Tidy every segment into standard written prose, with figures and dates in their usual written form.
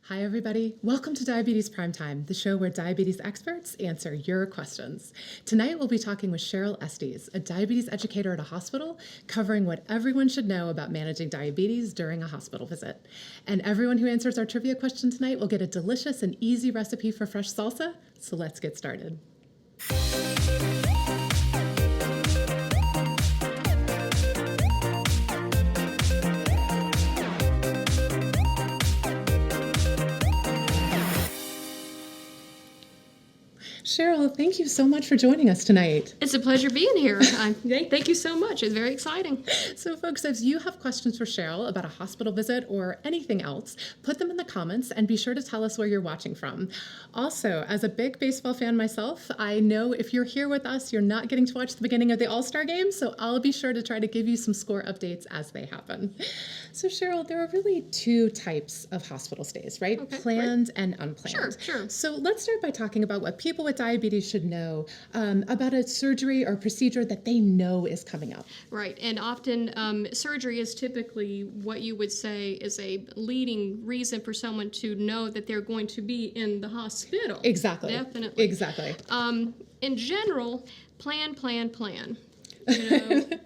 Hi, everybody. Welcome to Diabetes Primetime, the show where diabetes experts answer your questions. Tonight, we'll be talking with Cheryl Estes, a diabetes educator at a hospital, covering what everyone should know about managing diabetes during a hospital visit. And everyone who answers our trivia question tonight will get a delicious and easy recipe for fresh salsa. So let's get started. Cheryl, thank you so much for joining us tonight. It's a pleasure being here. Thank you so much. It's very exciting. So, folks, if you have questions for Cheryl about a hospital visit or anything else, put them in the comments and be sure to tell us where you're watching from. Also, as a big baseball fan myself, I know if you're here with us, you're not getting to watch the beginning of the All-Star game, so I'll be sure to try to give you some score updates as they happen. So, Cheryl, there are really two types of hospital stays, right? Okay, Planned and unplanned. Sure. So let's start by talking about what people with diabetes should know about a surgery or procedure that they know is coming up. Right, and often surgery is typically what you would say is a leading reason for someone to know that they're going to be in the hospital. Exactly. Definitely. Exactly. In general, plan.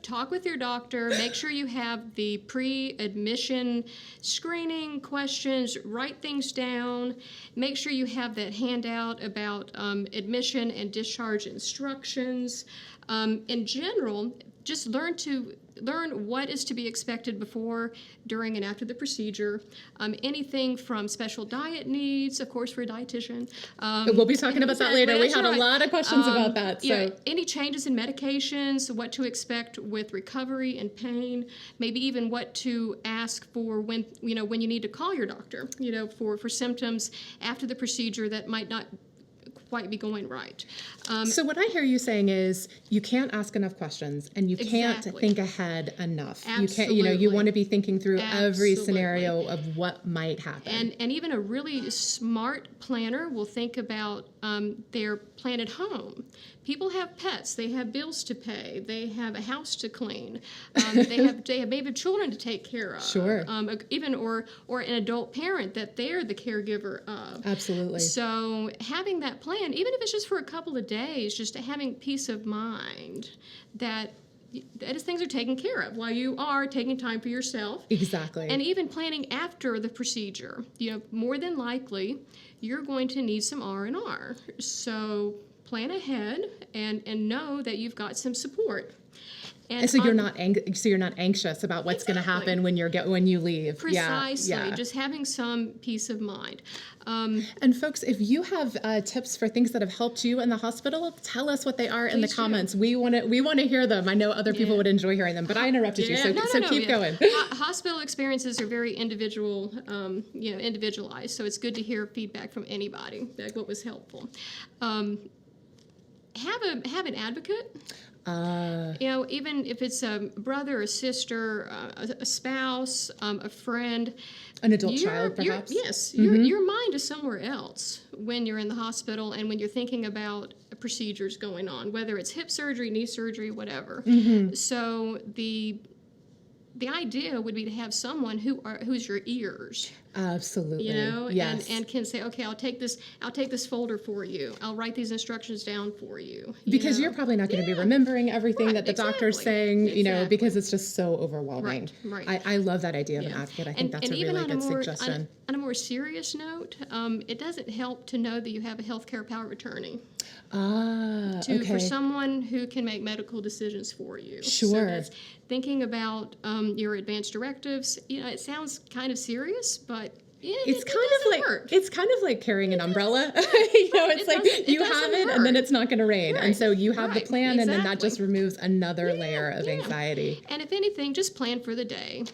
Talk with your doctor. Make sure you have the pre-admission screening questions. Write things down. Make sure you have that handout about admission and discharge instructions. In general, just learn what is to be expected before, during, and after the procedure. Anything from special diet needs, of course, for a dietitian. We'll be talking about that later. We had a lot of questions about that. So. Any changes in medications, what to expect with recovery and pain, maybe even what to ask for when you need to call your doctor, for symptoms after the procedure that might not quite be going right. So what I hear you saying is you can't ask enough questions and you can't think ahead enough. Absolutely. You can't, you want to be thinking through every scenario of what might happen. And even a really smart planner will think about their plan at home. People have pets. They have bills to pay. They have a house to clean. They have maybe children to take care of. Sure. Or an adult parent that they're the caregiver of. Absolutely. So having that plan, even if it's just for a couple of days, just having peace of mind that things are taken care of while you are taking time for yourself. Exactly. And even planning after the procedure. More than likely, you're going to need some R&R. So plan ahead and know that you've got some support. And so you're not anxious about what's going to happen when you leave. Precisely. Yeah. Just having some peace of mind. And folks, if you have tips for things that have helped you in the hospital, tell us what they are in the comments. We want to hear them. I know other people would enjoy hearing them, but I interrupted you, so keep going. Hospital experiences are very individual, individualized. So it's good to hear feedback from anybody. Like what was helpful. Have an advocate. Even if it's a brother, a sister, a spouse, a friend. An adult child, perhaps? Your mind is somewhere else when you're in the hospital and when you're thinking about procedures going on, whether it's hip surgery, knee surgery, whatever. Mm-hmm. So the idea would be to have someone who's your ears. Absolutely. Yes. and can say, okay, I'll take this folder for you. I'll write these instructions down for you. Because you're probably not going to be remembering everything that the doctor's saying, because it's just so overwhelming. Right. I love that idea of an advocate. I think that's a really good suggestion. On a more serious note, it doesn't help to know that you have a healthcare power of attorney. For someone who can make medical decisions for you. Sure. So that's thinking about your advanced directives. It sounds kind of serious, but it's kind of like carrying an umbrella. It's like you have it and then it's not going to rain. Right. And so you have the plan and then that just removes another layer of anxiety. And if anything, just plan for the day.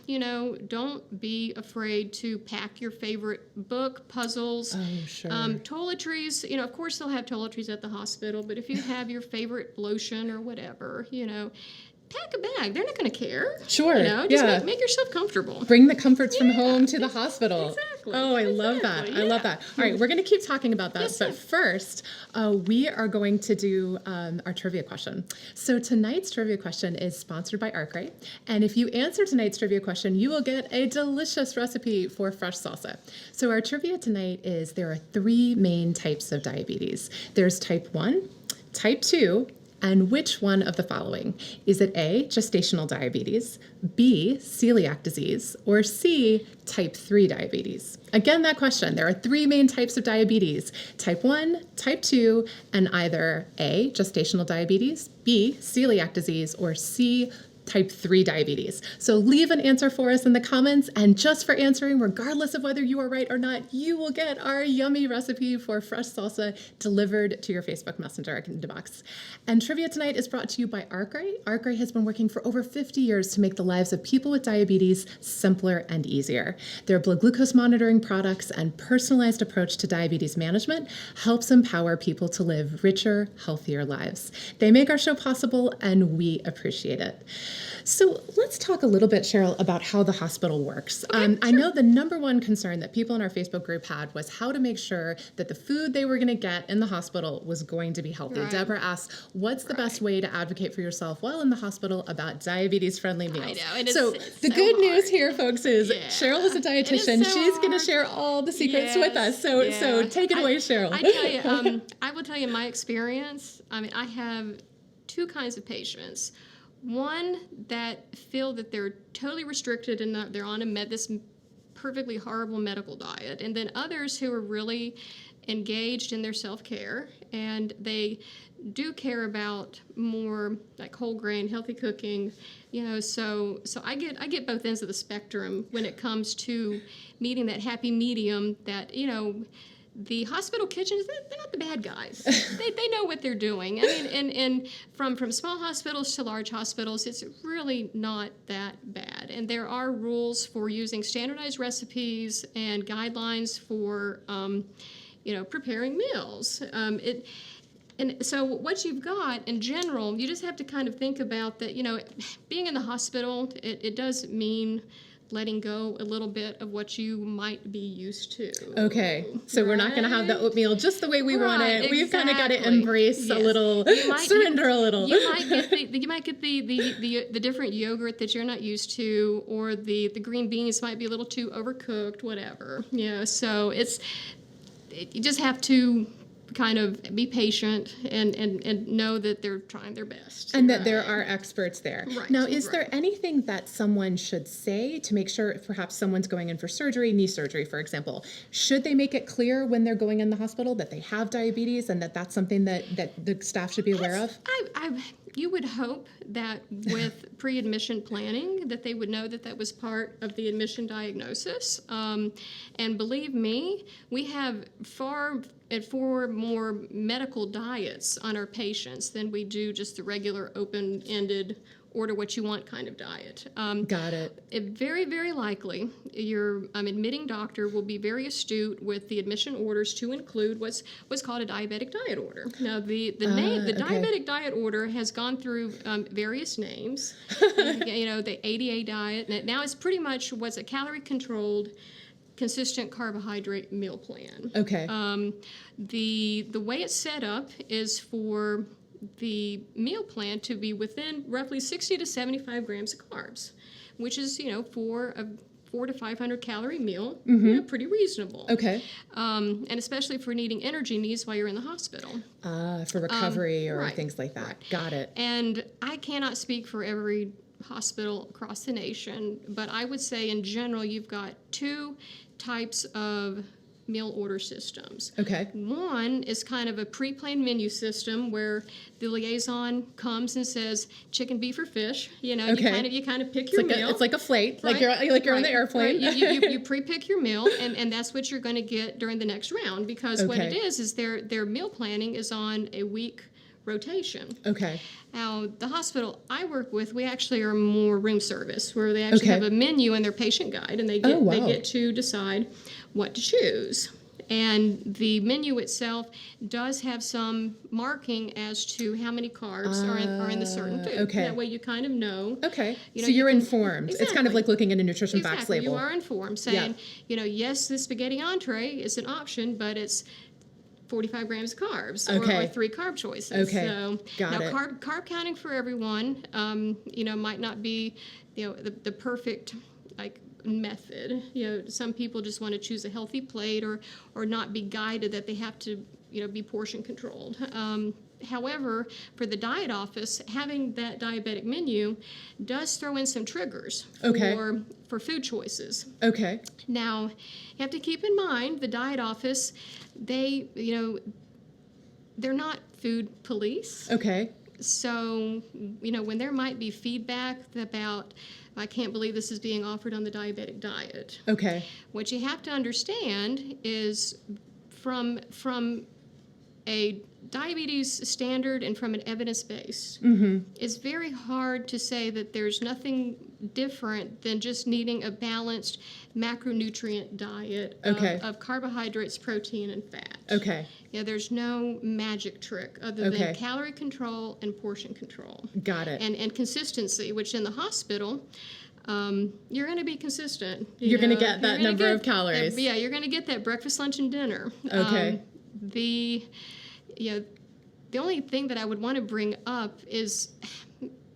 Don't be afraid to pack your favorite book, puzzles. Oh, sure. Toiletries, of course they'll have toiletries at the hospital, but if you have your favorite lotion or whatever, pack a bag. They're not going to care. Sure. Just make yourself comfortable. Bring the comforts from home to the hospital. Exactly. Exactly. Oh, I love that. Exactly, I love yeah. that. All right, we're going to keep talking about that. Yes, But yes. first, we are going to do our trivia question. So tonight's trivia question is sponsored by Arkwright. And if you answer tonight's trivia question, you will get a delicious recipe for fresh salsa. So our trivia tonight is there are 3 main types of diabetes. There's type 1, type 2, and which one of the following? Is it A, gestational diabetes, B, celiac disease, or C, type 3 diabetes? Again, that question. There are 3 main types of diabetes, type 1, type 2, and either A, gestational diabetes, B, celiac disease, or C, type 3 diabetes. So leave an answer for us in the comments, and just for answering, regardless of whether you are right or not, you will get our yummy recipe for fresh salsa delivered to your Facebook Messenger inbox. And trivia tonight is brought to you by Arkwright. Arkwright has been working for over 50 years to make the lives of people with diabetes simpler and easier. Their blood glucose monitoring products and personalized approach to diabetes management helps empower people to live richer, healthier lives. They make our show possible, and we appreciate it. So let's talk a little bit, Cheryl, about how the hospital works. I know the number one concern that people in our Facebook group had was how to make sure that the food they were going to get in the hospital was going to be healthy. Right. Deborah asked, what's the best way to advocate for yourself while in the hospital about diabetes-friendly meals? I know, and it's so so the good news hard. here, folks, is Yeah. Cheryl is a dietitian. so She's going to hard. share all the secrets with us. So Yeah. take it away, Cheryl. I tell you, I will tell you my experience. I mean, I have 2 kinds of patients. One that feel that they're totally restricted and that they're on this perfectly horrible medical diet, and then others who are really engaged in their self-care and they do care about more like whole grain, healthy cooking, So I get both ends of the spectrum when it comes to meeting that happy medium that the hospital kitchens, they're not the bad guys. they know what they're doing. I mean, and from small hospitals to large hospitals, it's really not that bad. And there are rules for using standardized recipes and guidelines for, preparing meals. And so what you've got in general, you just have to kind of think about that, being in the hospital, it does mean letting go a little bit of what you might be used to. Okay, so we're not going to have the oatmeal just the way we want it. Right, We've kind of got to exactly. embrace a Yes. little, surrender a little. You might get the different yogurt that you're not used to, or the green beans might be a little too overcooked, whatever. So you just have to kind of be patient and know that they're trying their best. And that there are experts there. Right, Now, is right. there anything that someone should say to make sure if perhaps someone's going in for surgery, knee surgery, for example? Should they make it clear when they're going in the hospital that they have diabetes and that that's something that the staff should be aware of? You would hope that with pre-admission planning that they would know that was part of the admission diagnosis. And believe me, we have far more medical diets on our patients than we do just the regular open-ended order what you want kind of diet. Got it. Very, very likely, your admitting doctor will be very astute with the admission orders to include what's called a diabetic diet order. Now, the diabetic diet order has gone through various names. The ADA diet. And now it's pretty much what's a calorie-controlled, consistent carbohydrate meal plan. Okay. The way it's set up is for the meal plan to be within roughly 60 to 75 grams of carbs, which is, for a 400 to 500 calorie meal, pretty reasonable. Okay. And especially for needing energy needs while you're in the hospital. For recovery or right, things like that. right. Got it. And I cannot speak for every hospital across the nation, but I would say in general you've got 2 types of meal order systems. Okay. One is kind of a pre-planned menu system where the liaison comes and says chicken, beef, or fish. Okay. You kind of pick your meal. It's like a flight, Right. like you're on the Right. airplane. Right. You pre-pick your meal, and that's what you're going to get during the next round, because what it is their meal planning is on a week rotation. Okay. Now, the hospital I work with, we actually are more room service, where they actually have a menu in their patient guide, and they get to decide what to choose. And the menu itself does have some marking as to how many carbs are in the certain food. Okay. That way you kind of know. Okay. You know, So you're can- informed. It's kind of Exactly. like looking at a nutrition facts Exactly. label. You are informed, saying, yes, the spaghetti entree is an option, but it's 45 grams of carbs Okay. or 3 carb choices. Okay. So Got now it. carb counting for everyone, might not be, the perfect method. Some people just want to choose a healthy plate or not be guided that they have to, be portion controlled. However, for the diet office, having that diabetic menu does throw in some triggers Okay. for food choices. Okay. Now, you have to keep in mind the diet office, they're not food police. Okay. So, when there might be feedback about, I can't believe this is being offered on the diabetic diet. Okay. What you have to understand is from a diabetes standard and from an evidence base, it's very hard to say that there's nothing different than just needing a balanced macronutrient diet Okay. of carbohydrates, protein, and fat. Okay. There's no magic trick other Okay. than calorie control and portion control. Got it. And consistency, which in the hospital, you're going to be consistent. You're going to get You're that gonna number get of calories. you're going to get that breakfast, lunch, and dinner. Okay. The only thing that I would want to bring up is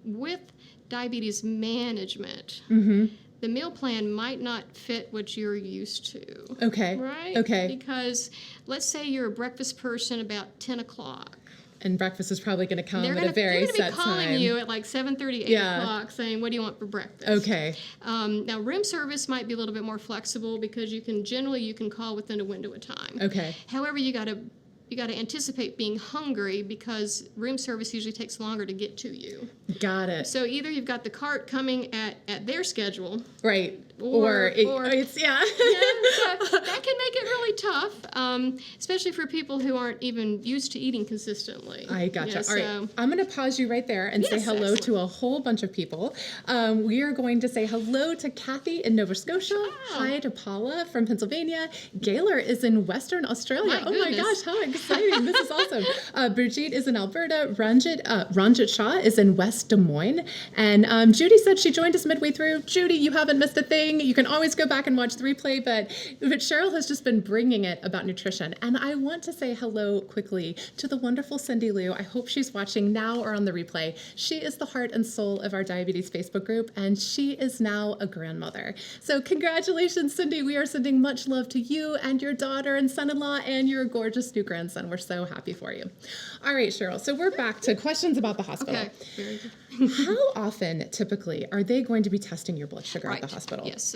with diabetes management, the meal plan might not fit what you're used to. Okay. Right? Okay. Because let's say you're a breakfast person about 10 o'clock. And breakfast is probably going to come They're at a very going to be set calling time. you at like 7:30, 8 Yeah. o'clock saying, what do you want for breakfast? Okay. Now, room service might be a little bit more flexible because you can call within a window of time. Okay. However, you got to anticipate being hungry because room service usually takes longer to get to you. Got it. So either you've got the cart coming at their schedule. Right. Or- it's, yeah. So that can make it really tough, especially for people who aren't even used to eating consistently. I gotcha. Yeah, All right. I'm going to pause you right there and say Yes, hello excellent. to a whole bunch of people. We are going to say hello to Kathy in Nova Scotia. Wow. Hi to Paula from Pennsylvania. Gaylor is in Western Australia. My Oh my goodness. gosh, how exciting. This is awesome. Brigitte is in Alberta. Ranjit Shah is in West Des Moines. And Judy said she joined us midway through. Judy, you haven't missed a thing. You can always go back and watch the replay, but Cheryl has just been bringing it about nutrition. And I want to say hello quickly to the wonderful Cindy Lou. I hope she's watching now or on the replay. She is the heart and soul of our diabetes Facebook group, and she is now a grandmother. So congratulations, Cindy. We are sending much love to you and your daughter and son-in-law and your gorgeous new grandson. We're so happy for you. All right, Cheryl. So we're back to questions about the hospital. Okay. Very good. How often, typically, are they going to be take your blood sugar at the hospital? Yes.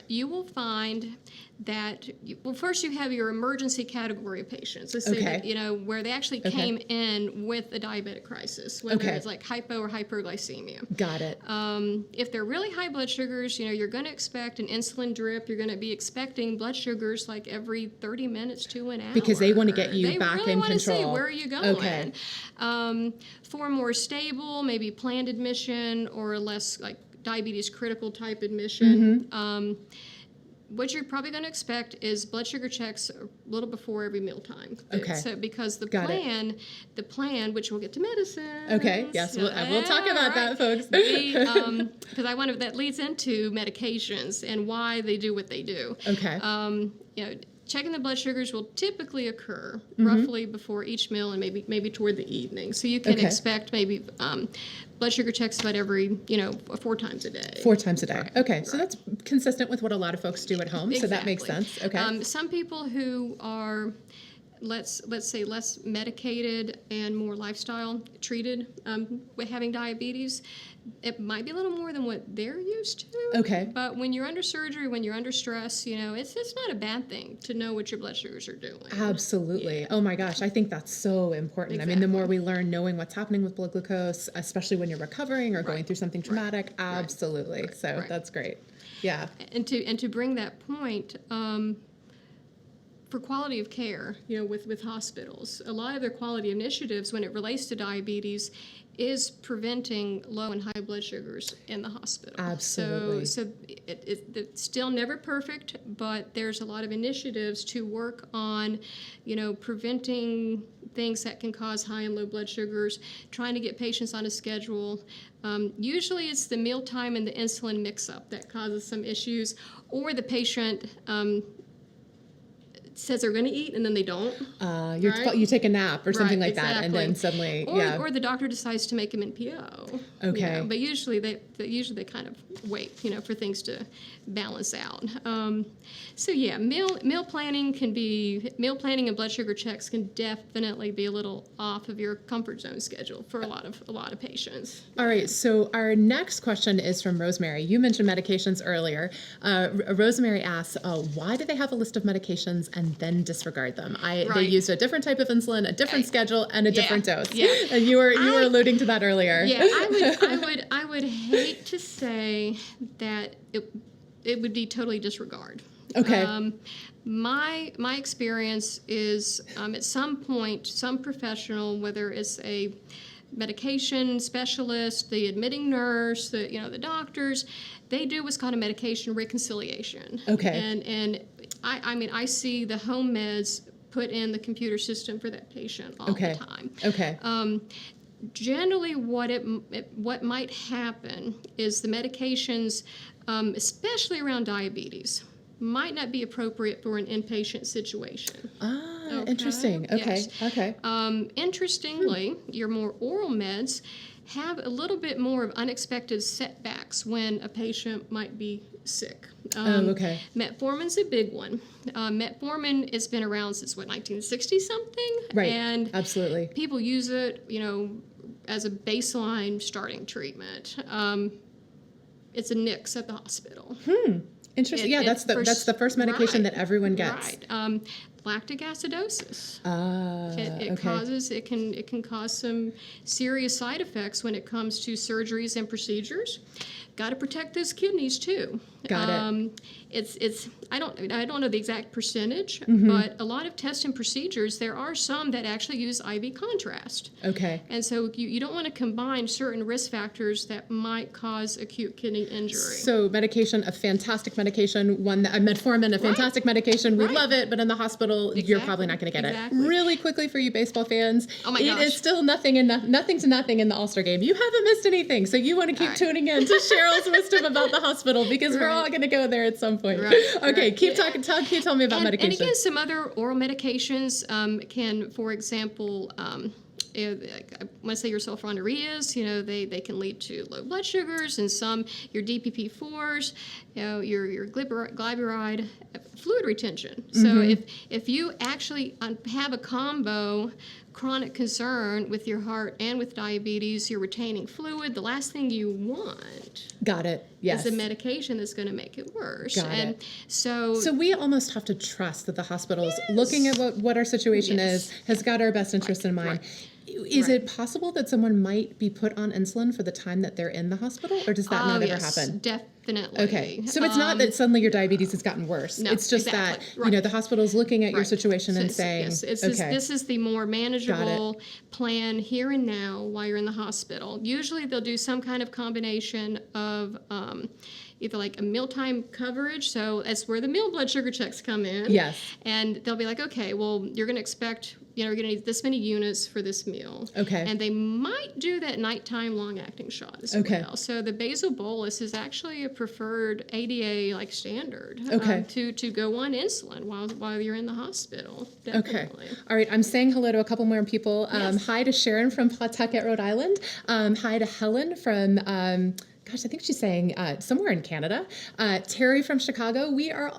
You will find that, first you have your emergency category of patients. Let's say Okay. that, where they actually Okay. came in with a diabetic crisis, whether Okay. it's like hypo or hyperglycemia. Got it. If they're really high blood sugars, you're going to expect an insulin drip. You're going to be expecting blood sugars like every 30 minutes to an hour. Because they want to get you They back really in want to see control. where are you going. Okay. For more stable, maybe planned admission or a less like diabetes critical type admission, what you're probably going to expect is blood sugar checks a little before every mealtime. Okay. So because the Got it. plan, which we'll get to medicine. Okay. Yes, we'll talk about that, folks. Because that leads into medications and why they do what they do. Okay. Checking the blood sugars will typically occur roughly before each meal and maybe toward the evening. So you can Okay. expect maybe blood sugar checks about every 4 times a day. 4 times a day. Right. Okay. So that's consistent with what a lot of folks do at home. So that makes Exactly. sense. Okay. Some people who are, let's say, less medicated and more lifestyle treated with having diabetes, it might be a little more than what they're used to. Okay. But when you're under surgery, when you're under stress, it's not a bad thing to know what your blood sugars are doing. Absolutely. Oh my gosh, I think that's so important. I mean, the more we learn knowing what's happening with blood glucose, especially when you're recovering or going through something traumatic, absolutely. So that's great. Yeah. And to bring that point, for quality of care, with hospitals. A lot of their quality initiatives when it relates to diabetes is preventing low and high blood sugars in the hospital. Absolutely. So it's still never perfect, but there's a lot of initiatives to work on, preventing things that can cause high and low blood sugars, trying to get patients on a schedule. Usually it's the mealtime and the insulin mix-up that causes some issues, or the patient says they're going to eat and then they don't. Right? You take a nap or something like that, and then suddenly, or the doctor decides to make them NPO. Okay. But usually they kind of wait, for things to balance out. Meal planning and blood sugar checks can definitely be a little off of your comfort zone schedule for a lot of patients. All right. So our next question is from Rosemary. You mentioned medications earlier. Rosemary asks, why do they have a list of medications and then disregard them? They used a different type of insulin, a different schedule, and a different dose. Yeah. And you were alluding to that earlier. Yeah, I would hate to say that it would be totally disregard. Okay. My experience is at some point, some professional, whether it's a medication specialist, the admitting nurse, the doctors, they do what's called a medication reconciliation. Okay. And I see the home meds put in the computer system for that patient all the time. Okay. Generally, what might happen is the medications, especially around diabetes, might not be appropriate for an inpatient situation. Interesting. Okay. Yes. Okay. Interestingly, your more oral meds have a little bit more of unexpected setbacks when a patient might be sick. Okay. Metformin's a big one. Metformin has been around since 1960 something. Right. And absolutely. people use it, as a baseline starting treatment. It's a NICS at the hospital. Interesting. That's the first medication that everyone gets. Right. Lactic acidosis. It can cause some serious side effects when it comes to surgeries and procedures. Got to protect those kidneys too. Got it. It's I don't know the exact percentage, but a lot of tests and procedures, there are some that actually use IV contrast. Okay. And so you don't want to combine certain risk factors that might cause acute kidney injury. So medication, a fantastic medication, metformin, a fantastic medication. We love it, but in the hospital, you're probably not going to get it. Really quickly for you baseball fans, gosh. It is still nothing to nothing in the All-Star game. You haven't missed anything, so you want to keep tuning in to Cheryl's wisdom about the hospital because we're all going to go there at some point. Okay, keep talking. Keep telling me about medication. And again, some other oral medications can, for example, I want to say your sulfonylureas, they can lead to low blood sugars, and some your DPP4s, your glyburide, fluid retention. So if you actually have a combo chronic concern with your heart and with diabetes, you're retaining fluid, the last thing you want Got it. Yes. is a medication that's going to make it worse. Got and it. So we almost have to trust that the hospital's looking at what our situation is, has got our best interest in mind. Is it possible that someone might be put on insulin for the time that they're in the hospital, or does that not ever happen? Definitely. Okay, so it's not that suddenly your diabetes has gotten worse. No, it's just that the hospital's looking at your situation and saying, this is the more manageable plan here and now while you're in the hospital. Usually they'll do some kind of combination of either like a mealtime coverage, so that's where the meal blood sugar checks come in. Yes. And they'll be like, okay, well, you're going to expect, you're going to need this many units for this meal. Okay. And they might do that nighttime long-acting shot as well. So the basal bolus is actually a preferred ADA standard to go on insulin while you're in the hospital. Definitely. Okay. All right. I'm saying hello to a couple more people. Hi to Sharon from Pawtucket, Rhode Island. Hi to Helen from I think she's saying somewhere in Canada. Terry from Chicago. We are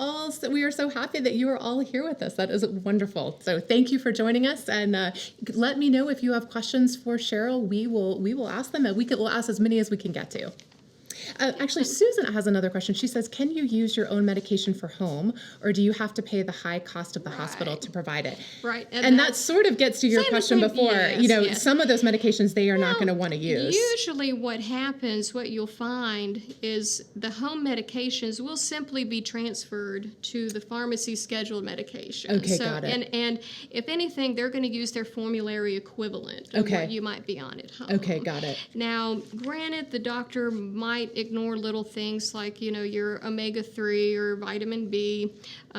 so happy that you are all here with us. That is wonderful. So thank you for joining us, and let me know if you have questions for Cheryl. We will ask them, and we'll ask as many as we can get to. Actually, Susan has another question. She says, can you use your own medication for home, or do you have to pay the high cost of the hospital to provide it? Right. And that sort of gets to your Same, question same, before. yes, You know, yes. some of those medications they are not going to want to use. Usually what happens, what you'll find is the home medications will simply be transferred to the pharmacy scheduled medication. Okay, got it. And if anything, they're going to use their formulary equivalent of what you might be on at home. Okay, got it. Now, granted, the doctor might ignore little things like, your omega-3 or vitamin B.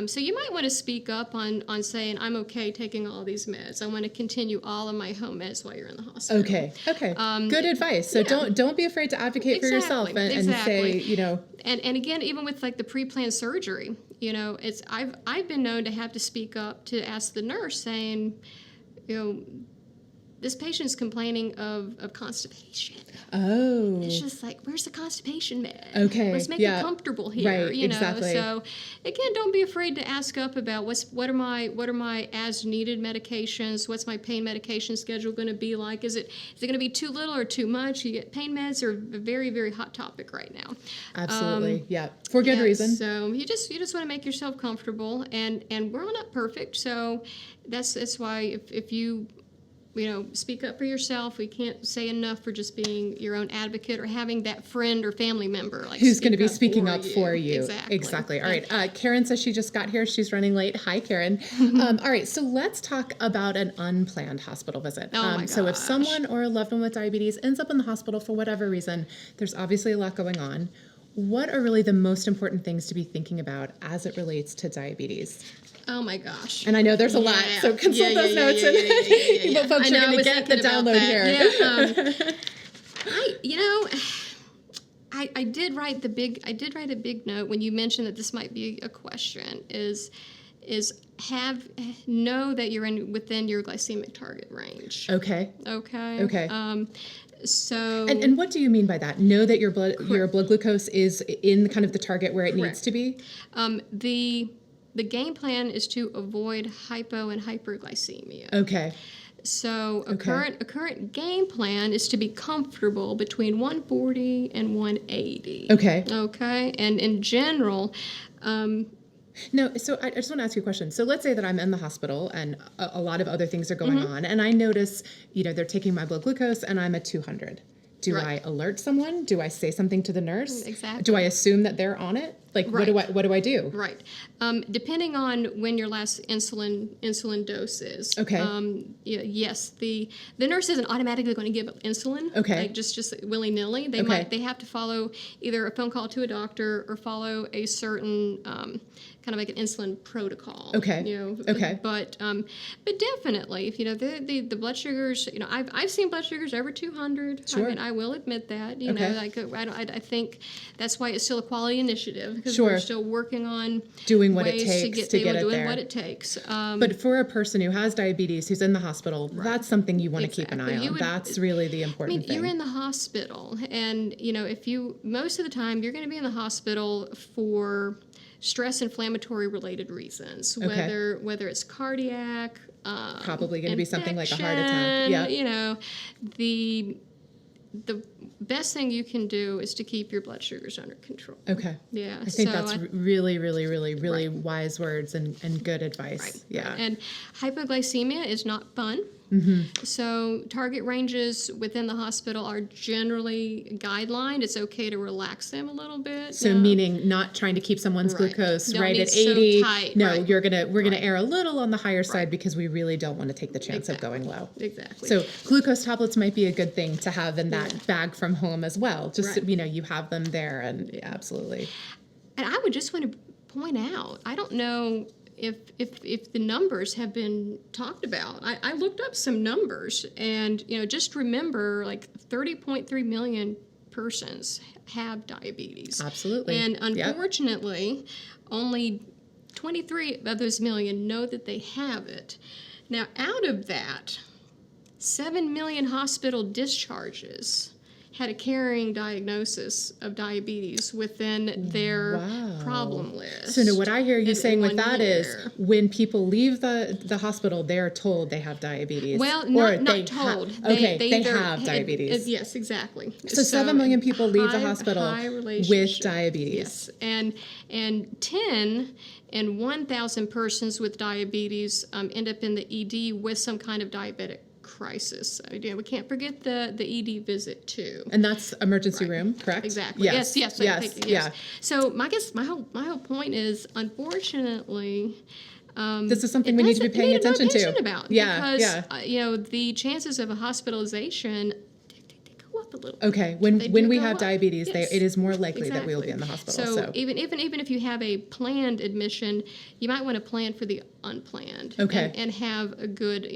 So you might want to speak up on saying, I'm okay taking all these meds. I want to continue all of my home meds while you're in the hospital. Okay. Good advice. So don't be afraid to advocate for yourself and say, And again, even with like the pre-planned surgery, I've been known to have to speak up to ask the nurse saying, this patient's complaining of constipation. Oh. It's just like, where's the constipation med? Okay. Let's make it comfortable here. Right, exactly. So again, don't be afraid to ask up about what are my as needed medications? What's my pain medication schedule going to be like? Is it going to be too little or too much? Pain meds are a very, very hot topic right now. Absolutely. For good reason. So you just want to make yourself comfortable, and we're all not perfect. So that's why if you speak up for yourself. We can't say enough for just being your own advocate or having that friend or family member who's going to be speaking up for you. Exactly. All right. Karen says she just got here. She's running late. Hi, Karen. All right. So let's talk about an unplanned hospital visit. Oh my gosh. So if someone or a loved one with diabetes ends up in the hospital for whatever reason, there's obviously a lot going on. What are really the most important things to be thinking about as it relates to diabetes? Oh my gosh. And I know there's a lot, so consult those notes and folks are going to get the download here. I did write a big note when you mentioned that this might be a question is know that you're within your glycemic target range. Okay. So and what do you mean by that? Know that your blood glucose is in kind of the target where it needs to be? The game plan is to avoid hypo and hyperglycemia. Okay. So a current game plan is to be comfortable between 140 and 180. Okay. And in general, no, so I just want to ask you a question. So let's say that I'm in the hospital and a lot of other things are going on, and I notice, they're taking my blood glucose and I'm at 200. Do I alert someone? Do I say something to the nurse? Exactly. Do I assume that they're on it? Like, what do I do? Right. Depending on when your last insulin dose is. Okay. Yes, the nurse isn't automatically going to give insulin. Okay. Like just willy-nilly. They have to follow either a phone call to a doctor or follow a certain kind of like an insulin protocol. Okay. Okay. But definitely, if the blood sugars, I've seen blood sugars over 200. Sure. I mean, I will admit that. I think that's why it's still a quality initiative. Because sure. we're still working on doing what ways it takes to get it there. What it takes. But for a person who has diabetes, who's in the hospital, that's something you want to keep an eye on. That's really the important thing. You're in the hospital, and most of the time you're going to be in the hospital for stress inflammatory related reasons, whether it's cardiac, probably going to be something like a heart attack. Yeah. The best thing you can do is to keep your blood sugars under control. Okay. Yeah. I think that's really, really, really, really wise words and good advice. Right. Yeah. Right. And hypoglycemia is not fun. So target ranges within the hospital are generally guideline. It's okay to relax them a little bit. So meaning not trying to keep someone's glucose don't right need at 80. So tight. No, we're gonna err a little on the higher side because we really don't want to take the chance of going low. Exactly. So glucose tablets might be a good thing to have in that bag from home as well. Just you have them there, and absolutely. And I would just want to point out, I don't know if the numbers have been talked about. I looked up some numbers, and just remember, like 30.3 million persons have diabetes. Absolutely. And unfortunately, only 23 of those million know that they have it. Now, out of that, 7 million hospital discharges had a carrying diagnosis of diabetes within their Wow. problem list. So no, what I hear you saying with 1 that is year. when people leave the hospital, they're told they have diabetes. Well, Or not they told. Okay, they either have diabetes. yes, exactly. So 7 million people leave the high hospital with relationship. diabetes. Yes, and 10 and 1,000 persons with diabetes end up in the ED with some kind of diabetic crisis. We can't forget the ED visit too. And that's emergency room, correct? Exactly. Yes. Thank you, yes. Yeah. So my whole point is, unfortunately, This is something we need to be paying attention to. About, Yeah, because the chances of a hospitalization they go up a little. Okay, when we have diabetes, Yes. it is more likely that we will be in the hospital. So even if you have a planned admission, you might want to plan for the unplanned. Okay. And have a good,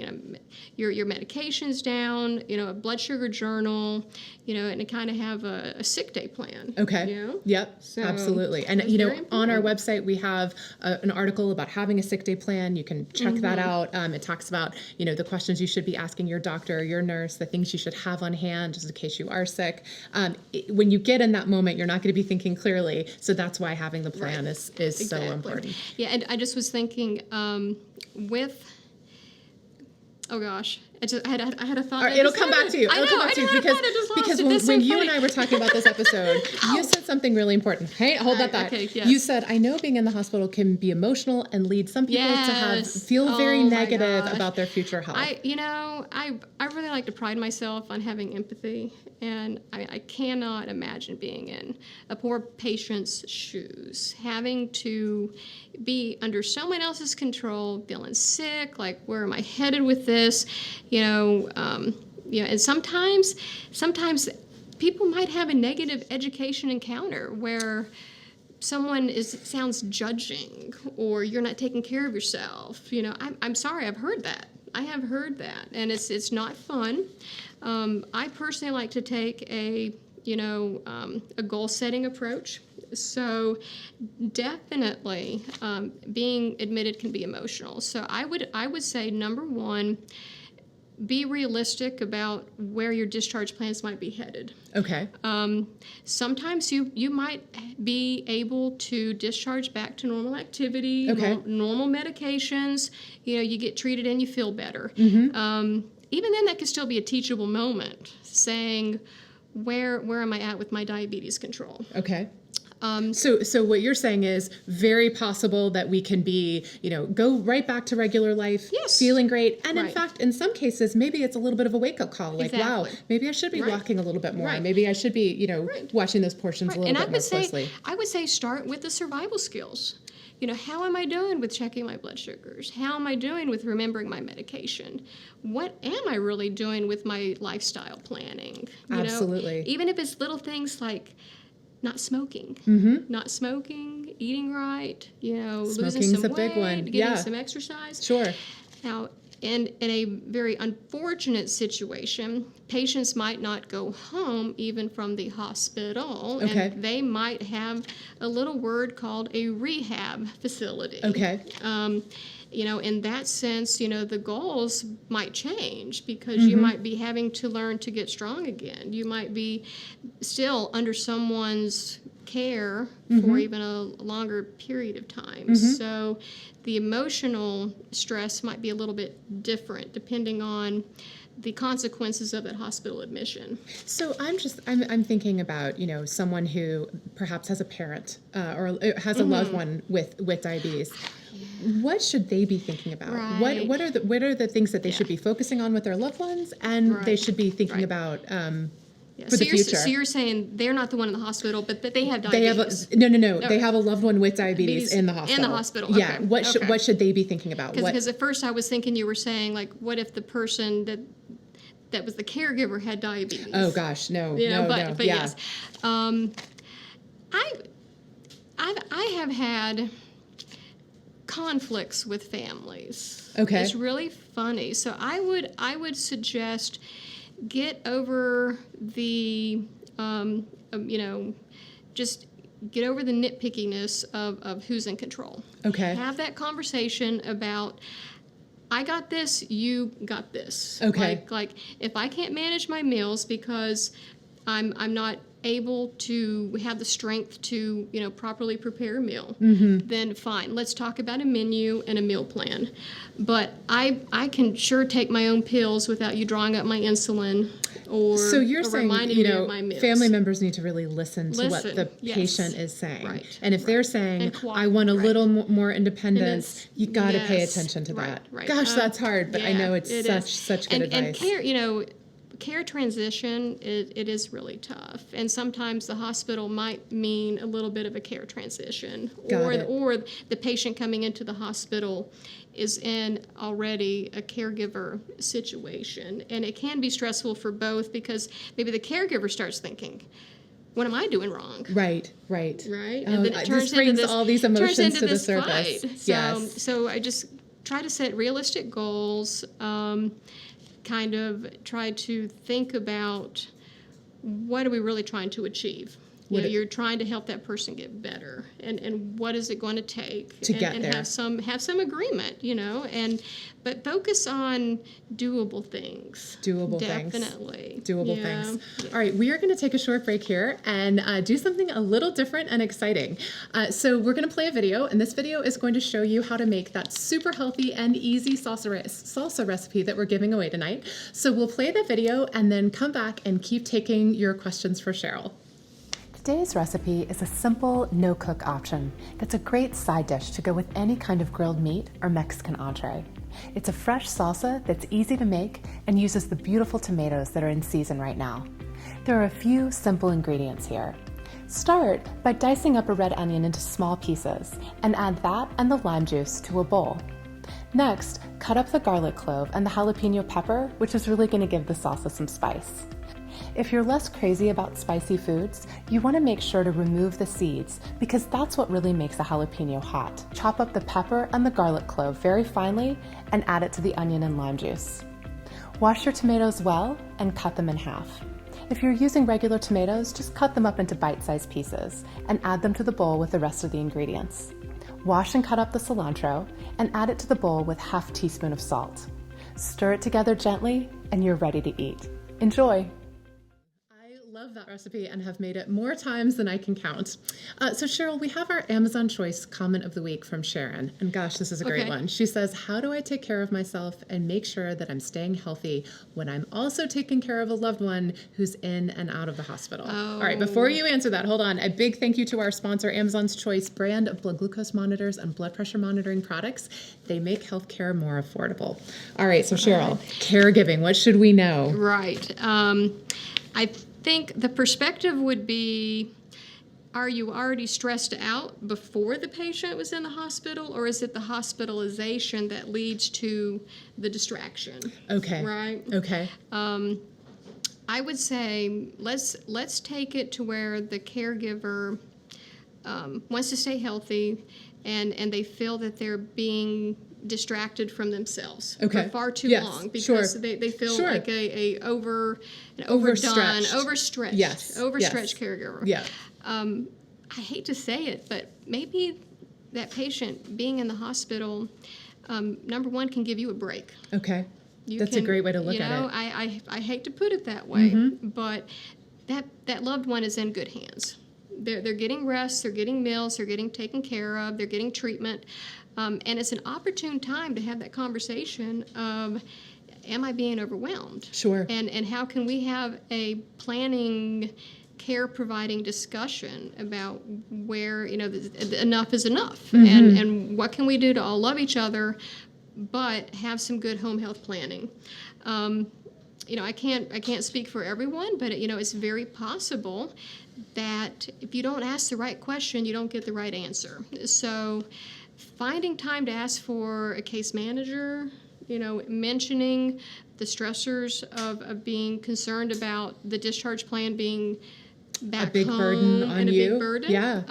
your medications down, a blood sugar journal, and kind of have a sick day plan. Okay. Yep. So absolutely. And that's very on our important. website we have an article about having a sick day plan. You can check that out. It talks about the questions you should be asking your doctor or your nurse, the things you should have on hand just in case you are sick. When you get in that moment, you're not going to be thinking clearly. So that's why having the plan is so important. Yeah, and I just was thinking with. Oh gosh, I had a thought. All right, it'll come back to you. I know, because when you and I were talking about this episode, you said something really important. Hey, hold that thought. Okay, yes. You said, I know being in the hospital can be emotional and lead some people to feel very negative about their future health. I really like to pride myself on having empathy, and I cannot imagine being in a poor patient's shoes, having to be under someone else's control, feeling sick, like where am I headed with this, and sometimes people might have a negative education encounter where someone sounds judging, or you're not taking care of yourself. I'm sorry, I've heard that. I have heard that, and it's not fun. I personally like to take a goal setting approach. So definitely, being admitted can be emotional. So I would say, number one, be realistic about where your discharge plans might be headed. Okay. Sometimes you might be able to discharge back to normal activity, Okay. normal medications. You get treated and you feel better. Mm-hmm. Even then, that could still be a teachable moment, saying, where am I at with my diabetes control? Okay. So what you're saying is very possible that we can be, go right back to regular life, Yes. feeling great. And in Right. fact, in some cases, maybe it's a little bit of a wake-up call. Like, wow, Exactly. maybe I should be Right. walking a little bit more. Right. Maybe I should be, Right. watching those portions a little And bit more closely. I would say start with the survival skills. How am I doing with checking my blood sugars? How am I doing with remembering my medication? What am I really doing with my lifestyle planning? Absolutely. Even if it's little things like not smoking, eating right, losing Smoking's some a big weight, one. getting Yeah. some exercise. Sure. Now, in a very unfortunate situation, patients might not go home even from the hospital, Okay. and they might have a little word called a rehab facility. Okay. In that sense, the goals might change because you might be having to learn to get strong again. You might be still under someone's care for even a longer period of time. So the emotional stress might be a little bit different depending on the consequences of that hospital admission. So I'm thinking about, someone who perhaps has a parent or has a loved one with diabetes. What should they be thinking about? Right. What are the things that they should be focusing on with their loved ones, and they Right. should be thinking Right. about Yeah. for the future? So you're saying they're not the one in the hospital, but they have They diabetes. have no. They have a loved one with diabetes in the hospital. In the hospital. Yeah. Okay. What should they be thinking about? Because at first I was thinking you were saying, like, what if the person that was the caregiver had diabetes? Oh gosh, no. But Yeah. yes. I have had conflicts with families. Okay. It's really funny. So I would suggest get over the just get over the nitpickiness of who's in control. Okay. Have that conversation about, I got this, you got this. Okay. Like if I can't manage my meals because I'm not able to have the strength to, properly prepare a meal, then fine. Let's talk about a menu and a meal plan. But I can sure take my own pills without you drawing up my insulin or So you're saying, reminding me of my meals. family members need to really listen to what the yes. patient is saying. Right, And if they're saying, I want a little more independence, you got to pay attention to that. Right. Gosh, that's hard, but I know it's such good advice. And care transition, it is really tough. And sometimes the hospital might mean a little bit of a care transition. Or the patient coming into the hospital is in already a caregiver situation. And it can be stressful for both because maybe the caregiver starts thinking, what am I doing wrong? Right. And then it turns this brings into this, all these emotions to the surface. Yes. So I just try to set realistic goals, kind of try to think about what are we really trying to achieve. You're trying to help that person get better, and what is it going to take to get and there? Have some agreement, but focus on doable things. Definitely. Doable things. Yeah. All right, we are going to take a short break here and do something a little different and exciting. So we're going to play a video, and this video is going to show you how to make that super healthy and easy salsa recipe that we're giving away tonight. So we'll play the video and then come back and keep taking your questions for Cheryl. Today's recipe is a simple, no-cook option that's a great side dish to go with any kind of grilled meat or Mexican entree. It's a fresh salsa that's easy to make and uses the beautiful tomatoes that are in season right now. There are a few simple ingredients here. Start by dicing up a red onion into small pieces and add that and the lime juice to a bowl. Next, cut up the garlic clove and the jalapeno pepper, which is really going to give the salsa some spice. If you're less crazy about spicy foods, you want to make sure to remove the seeds because that's what really makes a jalapeno hot. Chop up the pepper and the garlic clove very finely and add it to the onion and lime juice. Wash your tomatoes well and cut them in half. If you're using regular tomatoes, just cut them up into bite-sized pieces and add them to the bowl with the rest of the ingredients. Wash and cut up the cilantro and add it to the bowl with half teaspoon of salt. Stir it together gently and you're ready to eat. Enjoy! Love that recipe and have made it more times than I can count. So Cheryl, we have our Amazon Choice comment of the week from Sharon. And gosh, this is a great one. She says, how do I take care of myself and make sure that I'm staying healthy when I'm also taking care of a loved one who's in and out of the hospital? All right, before you answer that, hold on. A big thank you to our sponsor, Amazon's Choice brand of blood glucose monitors and blood pressure monitoring products. They make healthcare more affordable. All right, so Cheryl, caregiving, what should we know? Right. I think the perspective would be, are you already stressed out before the patient was in the hospital, or is it the hospitalization that leads to the distraction? Okay. Right? Okay. I would say let's take it to where the caregiver wants to stay healthy and they feel that they're being distracted from themselves for far too long because they feel like an overstretched caregiver. Yeah. I hate to say it, but maybe that patient being in the hospital, number one, can give you a break. Okay. That's a great way to look at it. I hate to put it that way, but that loved one is in good hands. They're getting rest, they're getting meals, they're getting taken care of, they're getting treatment. And it's an opportune time to have that conversation of, am I being overwhelmed? Sure. And how can we have a planning, care-providing discussion about where, enough is enough. And what can we do to all love each other, but have some good home health planning. I can't speak for everyone, but it's very possible that if you don't ask the right question, you don't get the right answer. So finding time to ask for a case manager, mentioning the stressors of being concerned about the discharge plan being back a big home burden on and a you. big burden. Yeah.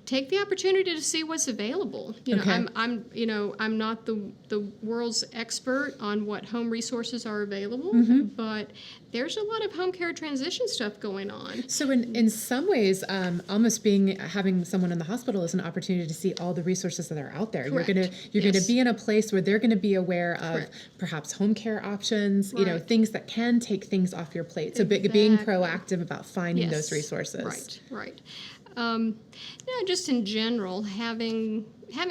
take the opportunity to see what's available. Okay. I'm not the world's expert on what home resources are available, but there's a lot of home care transition stuff going on. So in some ways, almost having someone in the hospital is an opportunity to see all the resources that are out there. Correct. You're gonna Yes. be in a place where they're gonna be aware of Correct. perhaps home care options, Right. things that can take things off your plate. So being Exactly. proactive about finding Yes. those resources. Right. Just in general, having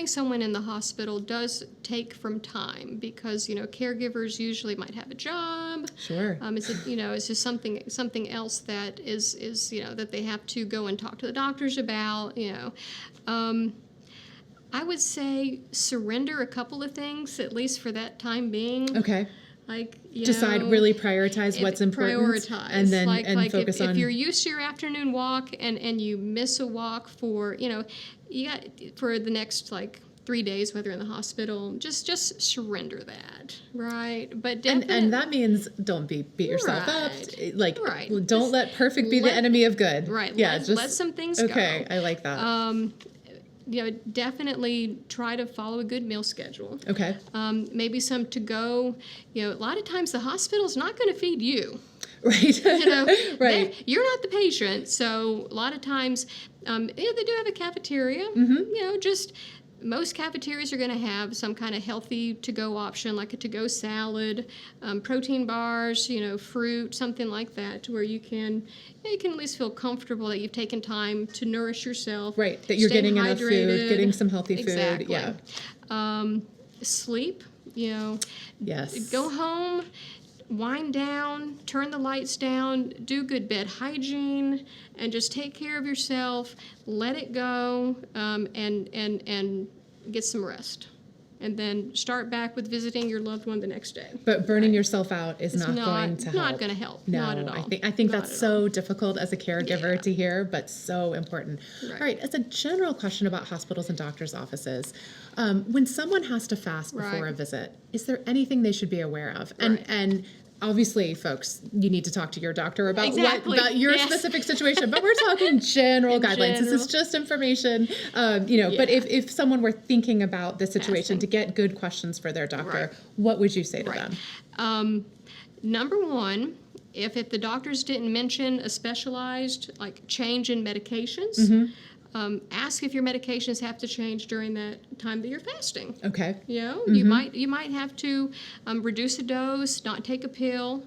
someone in the hospital does take from time because caregivers usually might have a job. Sure. It's just something else that is that they have to go and talk to the doctors about. I would say surrender a couple of things at least for that time being. Okay. Like Decide, really prioritize what's important, and then focus on. If you're used to your afternoon walk and you miss a walk for for the next 3 days, whether in the hospital, just surrender that, right? But and that means don't beat yourself up. Right. Don't let perfect be the enemy of good. Right. Yeah. Let some things go. Okay, I like that. Definitely try to follow a good meal schedule. Okay. Maybe some to go. A lot of times the hospital's not going to feed you. Right. Right. You're not the patient, so a lot of times, they do have a cafeteria. Just most cafeterias are going to have some kind of healthy to-go option, like a to-go salad, protein bars, fruit, something like that, to where you can at least feel comfortable that you've taken time to nourish yourself. Right, that you're getting enough food, getting some healthy food. Exactly. Yeah. Sleep, Yes. go home, wind down, turn the lights down, do good bed hygiene, and just take care of yourself, let it go, and get some rest. And then start back with visiting your loved one the next day. But burning yourself out is not going to help. Not going to help. No, not at all. I think Not that's at so all. difficult as a caregiver to hear, but so important. Right. All right, as a general question about hospitals and doctors' offices, when someone has to fast before Right. a visit, is there anything they should be aware of? Right. And obviously, folks, you need to talk to your doctor about Exactly. about your Yes. specific situation, but we're talking general guidelines. This is general. just information, but if someone were thinking about the situation to get good questions for their doctor, Right. what would you say to Right. them? Number one, if the doctors didn't mention a specialized change in medications, ask if your medications have to change during that time that you're fasting. Okay. You might have to reduce a dose, not take a pill.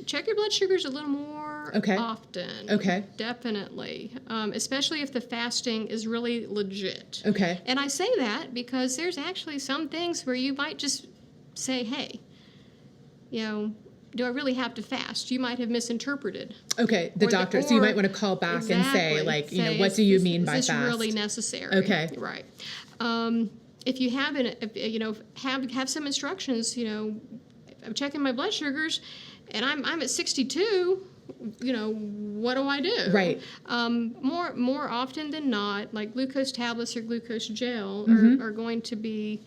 Check your blood sugars a little more often. Okay. Definitely. Especially if the fasting is really legit. Okay. And I say that because there's actually some things where you might just say, hey, do I really have to fast? You might have misinterpreted. Okay, the doctor. So you might want to call back and say, what do you mean by fast? Is this really necessary? Okay. Right. If you have some instructions, I'm checking my blood sugars, and I'm at 62. What do I do? Right. More often than not, like glucose tablets or glucose gel are going to be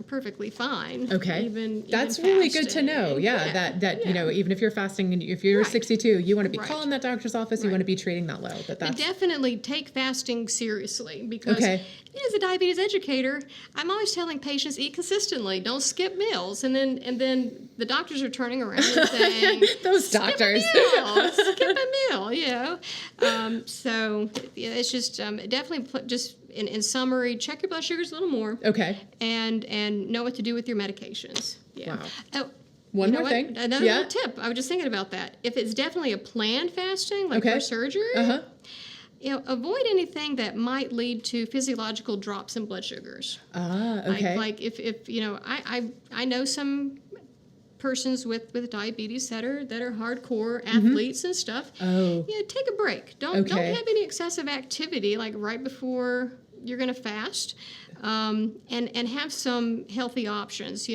perfectly fine. Okay. Even That's really good to fasting. know. Yeah. That even if you're fasting and if you're 62, you want to be Right. calling that doctor's office. You want to be treating that low. But definitely take fasting seriously because as a diabetes educator, I'm always telling patients eat consistently, don't skip meals, and then the doctors are turning around and saying those doctors skip a meal, so it's just definitely just in summary, check your blood sugars a little more. Okay. And know what to do with your medications. Yeah. Wow. Oh, One more thing. Another little tip. I was just thinking about that. If it's definitely a planned fasting, like for surgery, avoid anything that might lead to physiological drops in blood sugars. Okay. Like if I know some persons with diabetes that are hardcore athletes and stuff. Oh. Take a break. Don't have any excessive activity like right before you're going to fast, and have some healthy options.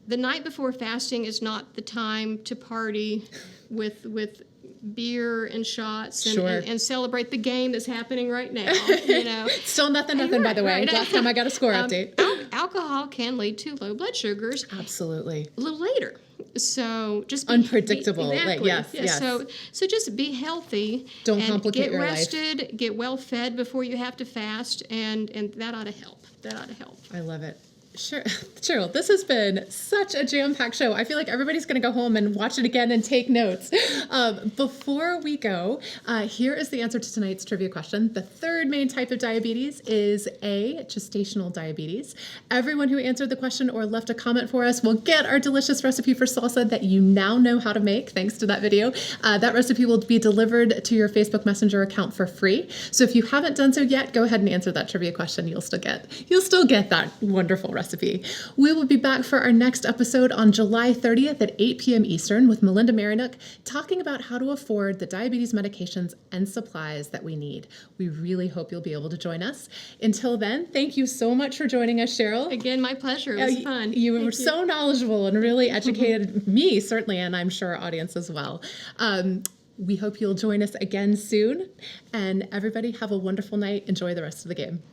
The night before fasting is not the time to party with beer and shots and, Sure. and celebrate the game that's happening right now. You know, Still nothing, by the way. Right. Last time I got a score update. Alcohol can lead to low blood sugars Absolutely. a little later. So just be Unpredictable. exactly. Yes, Yeah, yes. So just be healthy. Don't and complicate get your life. rested, get well fed before you have to fast, and that ought to help. That ought to help. I love it. Sure. Cheryl, this has been such a jam-packed show. I feel like everybody's going to go home and watch it again and take notes. Before we go, here is the answer to tonight's trivia question. The third main type of diabetes is A, gestational diabetes. Everyone who answered the question or left a comment for us will get our delicious recipe for salsa that you now know how to make, thanks to that video. That recipe will be delivered to your Facebook Messenger account for free. So if you haven't done so yet, go ahead and answer that trivia question. You'll still get that wonderful recipe. We will be back for our next episode on July 30th at 8 p.m. Eastern with Melinda Marinook talking about how to afford the diabetes medications and supplies that we need. We really hope you'll be able to join us. Until then, thank you so much for joining us, Cheryl. Again, my pleasure. It was fun. You were so knowledgeable and really educated me, certainly, and I'm sure our audience as well. We hope you'll join us again soon. And everybody have a wonderful night. Enjoy the rest of the game.